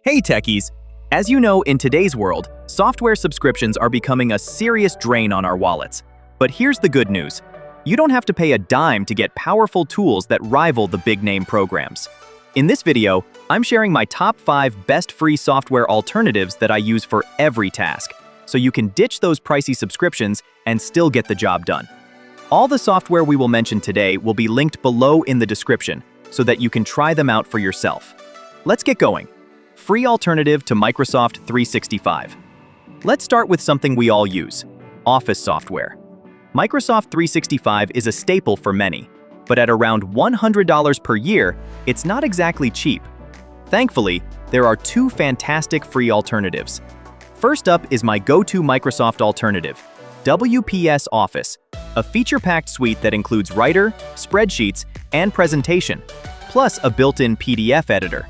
Hey techies! As you know, in today's world, software subscriptions are becoming a serious drain on our wallets. But here's the good news. You don't have to pay a dime to get powerful tools that rival the big-name programs. In this video, I'm sharing my top 5 best free software alternatives that I use for every task, so you can ditch those pricey subscriptions and still get the job done. All the software we will mention today will be linked below in the description, so that you can try them out for yourself. Let's get going. Free alternative to Microsoft 365. Let's start with something we all use, Office software. Microsoft 365 is a staple for many, but at around $100 per year, it's not exactly cheap. Thankfully, there are 2 fantastic free alternatives. First up is my go-to Microsoft alternative, WPS Office, a feature-packed suite that includes Writer, spreadsheets, and presentation, plus a built-in PDF editor.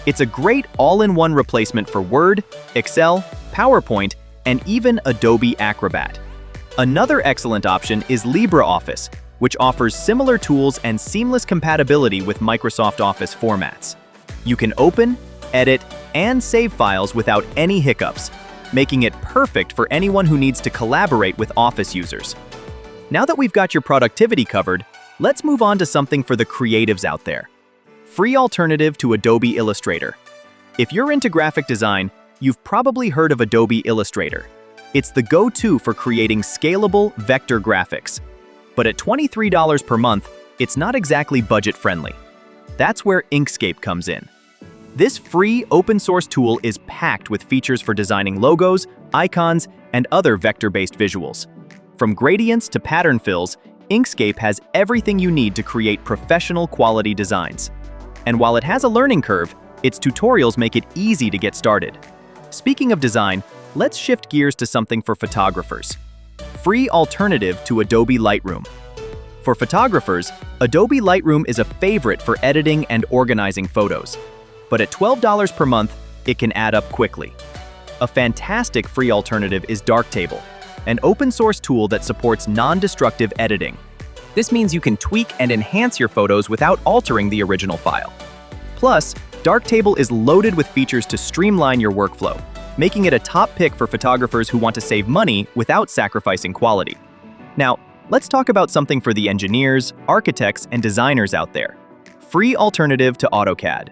It's a great all-in-one replacement for Word, Excel, PowerPoint, and even Adobe Acrobat. Another excellent option is LibreOffice, which offers similar tools and seamless compatibility with Microsoft Office formats. You can open, edit, and save files without any hiccups, making it perfect for anyone who needs to collaborate with Office users. Now that we've got your productivity covered, let's move on to something for the creatives out there. Free alternative to Adobe Illustrator. If you're into graphic design, you've probably heard of Adobe Illustrator. It's the go-to for creating scalable vector graphics. But at $23 per month, it's not exactly budget-friendly. That's where Inkscape comes in. This free open-source tool is packed with features for designing logos, icons, and other vector-based visuals. From gradients to pattern fills, Inkscape has everything you need to create professional quality designs. And while it has a learning curve, its tutorials make it easy to get started. Speaking of design, let's shift gears to something for photographers. Free alternative to Adobe Lightroom. For photographers, Adobe Lightroom is a favorite for editing and organizing photos. But at $12 per month, it can add up quickly. A fantastic free alternative is Darktable, an open-source tool that supports non-destructive editing. This means you can tweak and enhance your photos without altering the original file. Plus, Darktable is loaded with features to streamline your workflow, making it a top pick for photographers who want to save money without sacrificing quality. Now, let's talk about something for the engineers, architects, and designers out there. Free alternative to AutoCAD.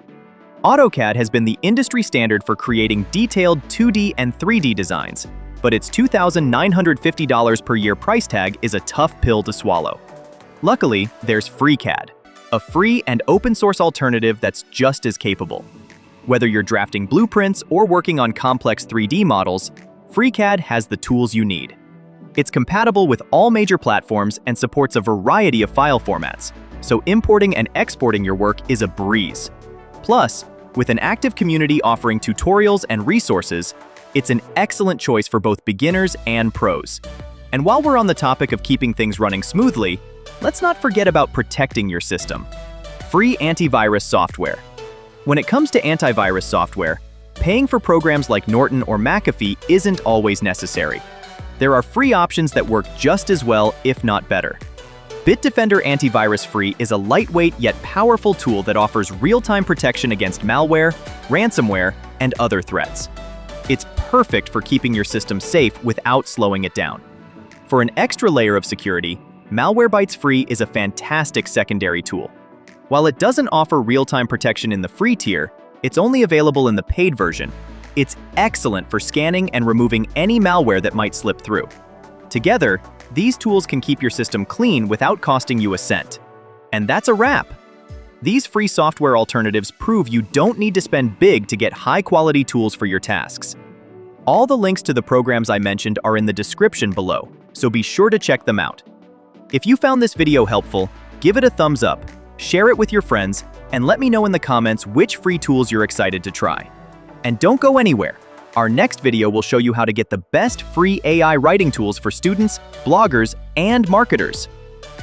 AutoCAD has been the industry standard for creating detailed 2D and 3D designs, but its $2,950 per year price tag is a tough pill to swallow. Luckily, there's FreeCAD, a free and open-source alternative that's just as capable. Whether you're drafting blueprints or working on complex 3D models, FreeCAD has the tools you need. It's compatible with all major platforms and supports a variety of file formats, so importing and exporting your work is a breeze. Plus, with an active community offering tutorials and resources, it's an excellent choice for both beginners and pros. And while we're on the topic of keeping things running smoothly, let's not forget about protecting your system. Free antivirus software. When it comes to antivirus software, paying for programs like Norton or McAfee isn't always necessary. There are free options that work just as well, if not better. Bitdefender Antivirus Free is a lightweight yet powerful tool that offers real-time protection against malware, ransomware, and other threats. It's perfect for keeping your system safe without slowing it down. For an extra layer of security, Malwarebytes Free is a fantastic secondary tool. While it doesn't offer real-time protection in the free tier, it's only available in the paid version. It's excellent for scanning and removing any malware that might slip through. Together, these tools can keep your system clean without costing you a cent. And that's a wrap! These free software alternatives prove you don't need to spend big to get high-quality tools for your tasks. All the links to the programs I mentioned are in the description below, so be sure to check them out. If you found this video helpful, give it a thumbs up, share it with your friends, and let me know in the comments which free tools you're excited to try. And don't go anywhere. Our next video will show you how to get the best free AI writing tools for students, bloggers, and marketers.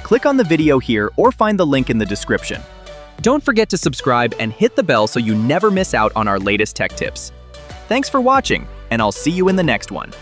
Click on the video here or find the link in the description. Don't forget to subscribe and hit the bell so you never miss out on our latest tech tips. Thanks for watching, and I'll see you in the next one.